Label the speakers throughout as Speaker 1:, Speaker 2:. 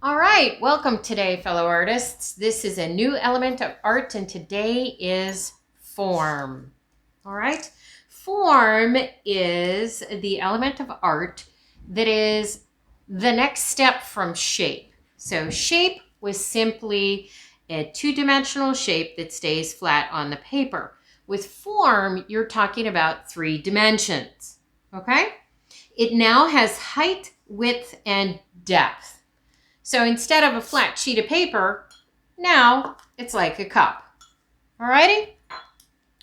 Speaker 1: All right, welcome today, fellow artists. This is a new element of art, and today is form. All right, form is the element of art that is the next step from shape. So, shape was simply a two-dimensional shape that stays flat on the paper. With form, you're talking about 3 dimensions. Okay, it now has height, width, and depth. So instead of a flat sheet of paper, now it's like a cup. Alrighty?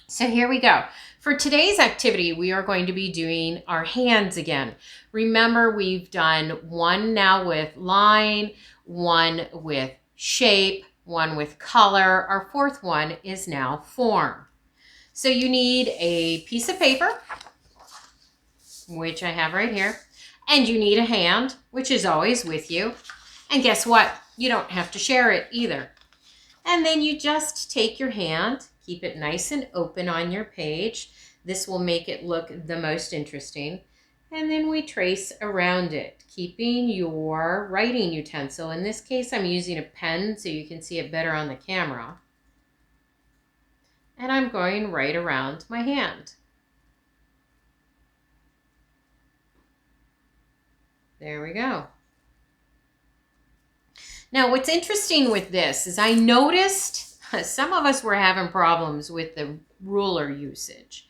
Speaker 1: So here we go. For today's activity, we are going to be doing our hands again. Remember, we've done one now with line, one with shape, one with color. Our 4th one is now form. So you need a piece of paper, which I have right here, and you need a hand, which is always with you. And guess what? You don't have to share it either. And then you just take your hand, keep it nice and open on your page. This will make it look the most interesting. And then we trace around it, keeping your writing utensil. In this case, I'm using a pen so you can see it better on the camera. And I'm going right around my hand. There we go. Now, what's interesting with this is I noticed some of us were having problems with the ruler usage.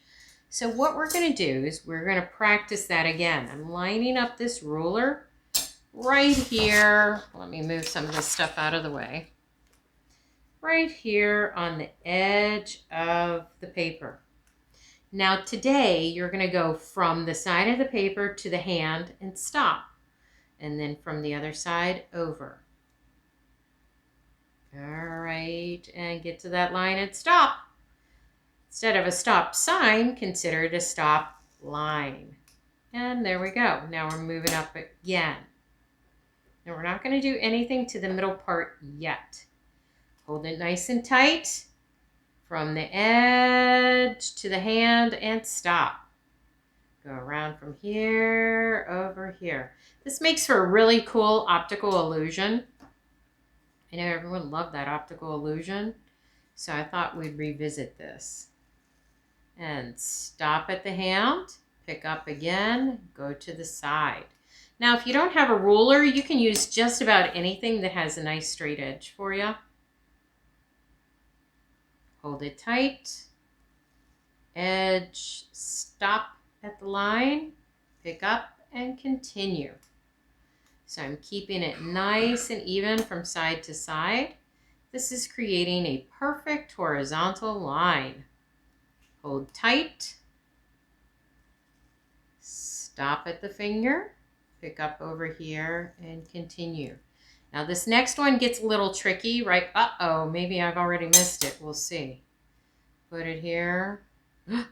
Speaker 1: So what we're going to do is we're going to practice that again. I'm lining up this ruler right here. Let me move some of this stuff out of the way. Right here on the edge of the paper. Now today, you're going to go from the side of the paper to the hand and stop. And then from the other side over. All right, and get to that line and stop. Instead of a stop sign, consider it a stop line. And there we go. Now we're moving up again. Now we're not going to do anything to the middle part yet. Hold it nice and tight from the edge to the hand and stop. Go around from here over here. This makes for a really cool optical illusion. I know everyone loved that optical illusion, so I thought we'd revisit this. And stop at the hand, pick up again, go to the side. Now, if you don't have a ruler, you can use just about anything that has a nice straight edge for you. Hold it tight, edge, stop at the line, pick up, and continue. So I'm keeping it nice and even from side to side. This is creating a perfect horizontal line. Hold tight. Stop at the finger. Pick up over here and continue. Now this next one gets a little tricky, right? Uh-oh, maybe I've already missed it. We'll see. Put it here. I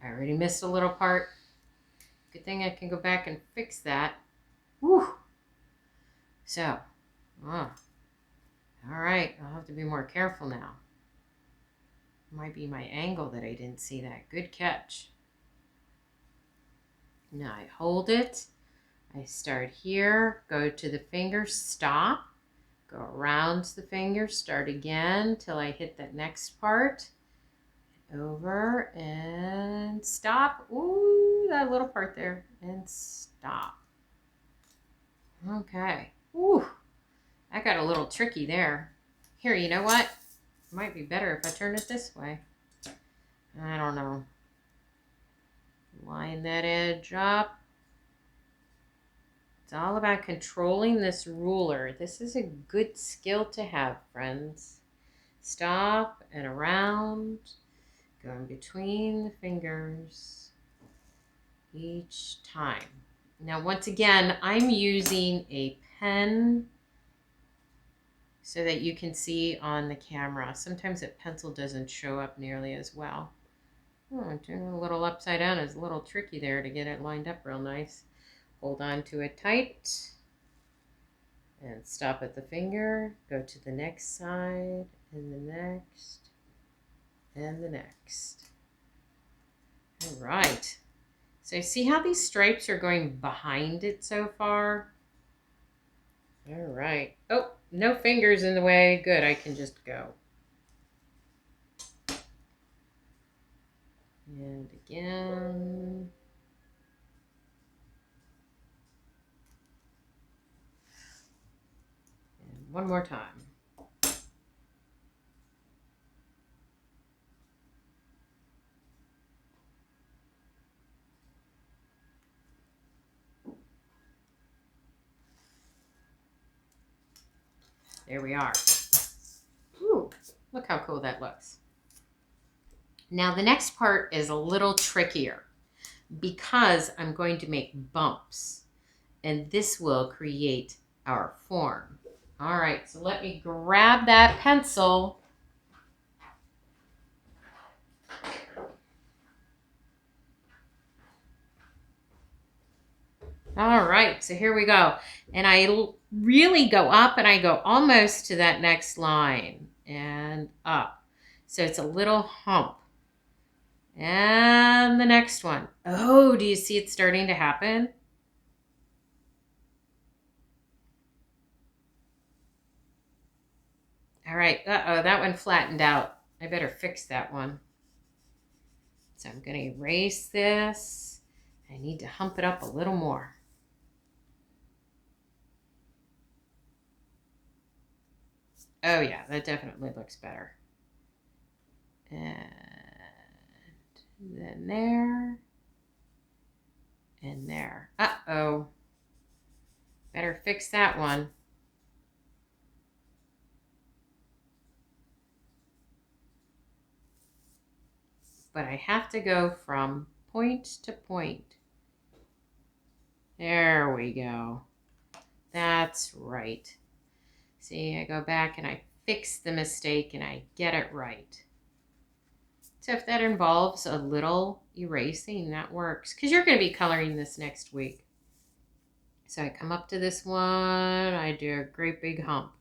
Speaker 1: already missed a little part. Good thing I can go back and fix that. Whew. So, all right, I'll have to be more careful now. It might be my angle that I didn't see that. Good catch. Now I hold it. I start here, go to the finger, stop, go around the finger, start again till I hit that next part. Over and stop. Ooh, that little part there. And stop. Okay. Ooh, I got a little tricky there. Here, you know what? It might be better if I turn it this way. I don't know. Line that edge up. It's all about controlling this ruler. This is a good skill to have, friends. Stop and around. Going between the fingers each time. Now, once again, I'm using a pen so that you can see on the camera. Sometimes a pencil doesn't show up nearly as well. Oh, doing a little upside down is a little tricky there to get it lined up real nice. Hold on to it tight and stop at the finger. Go to the next side and the next and the next. All right. So see how these stripes are going behind it so far? All right. Oh, no fingers in the way. Good, I can just go. And again. And one more time. There we are. Ooh, look how cool that looks. Now the next part is a little trickier because I'm going to make bumps, and this will create our form. All right, so let me grab that pencil. All right, so here we go. And I really go up and I go almost to that next line and up. So it's a little hump. And the next one. Oh, do you see it starting to happen? All right, uh-oh, that one flattened out. I better fix that one. So I'm going to erase this. I need to hump it up a little more. Oh yeah, that definitely looks better. And then there. And there. Uh-oh. Better fix that one. But I have to go from point to point. There we go. That's right. See, I go back and I fix the mistake and I get it right. So if that involves a little erasing, that works. Because you're going to be coloring this next week. So I come up to this one, I do a great big hump.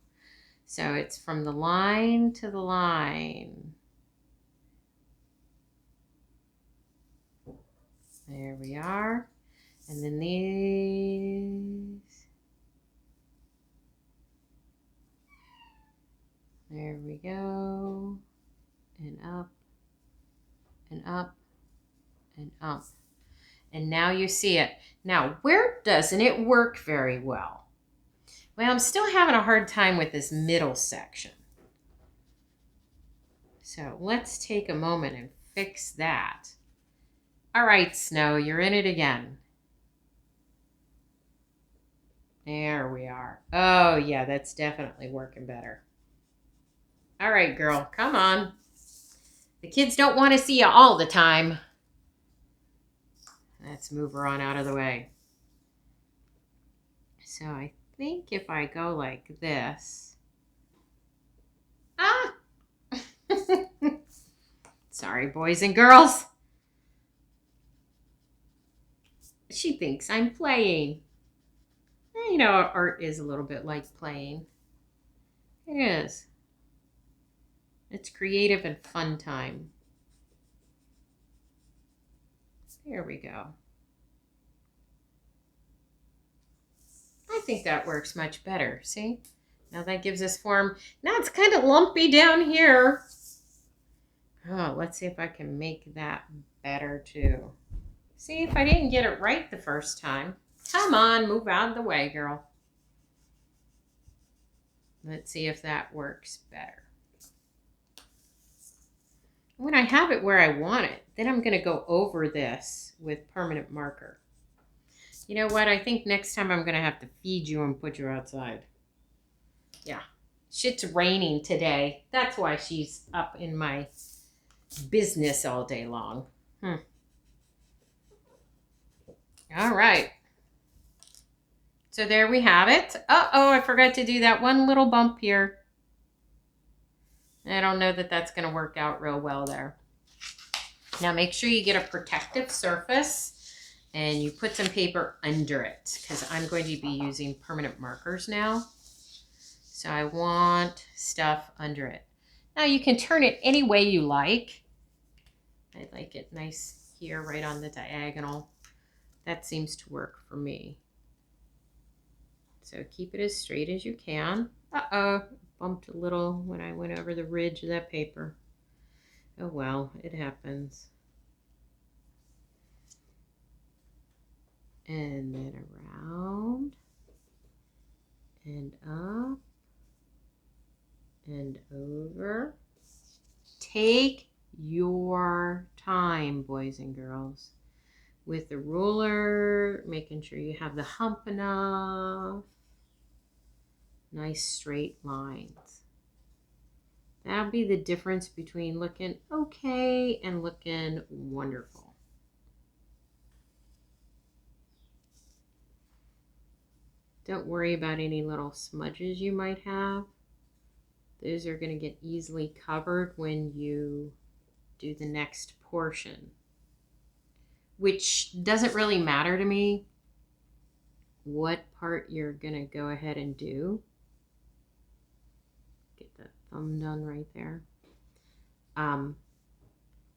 Speaker 1: So it's from the line to the line. There we are. And then these. There we go. And up, and up, and up. And now you see it. Now, where doesn't it work very well? Well, I'm still having a hard time with this middle section. So let's take a moment and fix that. All right, Snow, you're in it again. There we are. Oh, yeah, that's definitely working better. All right, girl, come on. The kids don't want to see you all the time. Let's move her on out of the way. So I think if I go like this. Ah! Sorry, boys and girls. She thinks I'm playing. You know, art is a little bit like playing. It is. It's creative and fun time. There we go. I think that works much better. See? Now that gives us form. Now it's kind of lumpy down here. Oh, let's see if I can make that better too. See, if I didn't get it right the first time. Come on, move out of the way, girl. Let's see if that works better. When I have it where I want it, then I'm going to go over this with permanent marker. You know what? I think next time I'm going to have to feed you and put you outside. Yeah. Shit's raining today. That's why she's up in my business all day long. All right. So there we have it. Uh-oh, I forgot to do that one little bump here. I don't know that that's going to work out real well there. Now make sure you get a protective surface and you put some paper under it because I'm going to be using permanent markers now. So I want stuff under it. Now you can turn it any way you like. I like it nice here right on the diagonal. That seems to work for me. So keep it as straight as you can. Uh-oh, bumped a little when I went over the ridge of that paper. Oh well, it happens. And then around and up and over. Take your time, boys and girls, with the ruler, making sure you have the hump enough. Nice straight lines. That'll be the difference between looking okay and looking wonderful. Don't worry about any little smudges you might have. Those are going to get easily covered when you do the next portion, which doesn't really matter to me what part you're going to go ahead and do. Get the thumb done right there.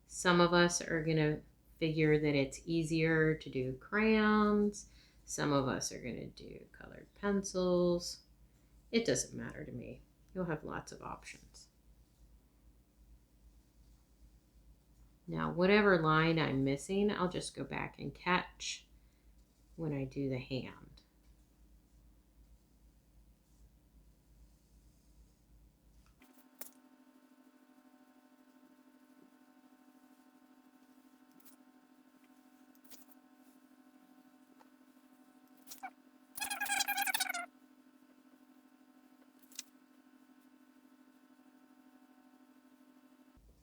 Speaker 1: Some of us are going to figure that it's easier to do crayons. Some of us are going to do colored pencils. It doesn't matter to me. You'll have lots of options. Now, whatever line I'm missing, I'll just go back and catch when I do the hand.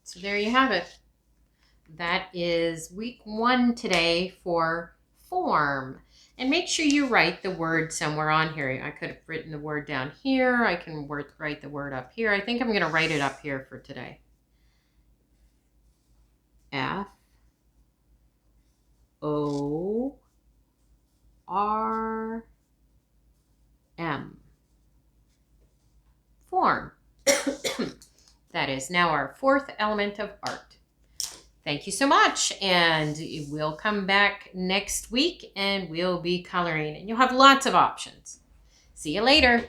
Speaker 1: So there you have it. That is week 1 today for form. And make sure you write the word somewhere on here. I could have written the word down here. I can write the word up here. I think I'm going to write it up here for today. F O R M. Form. That is now our 4th element of art. Thank you so much, and we'll come back next week and we'll be coloring, and you'll have lots of options. See you later.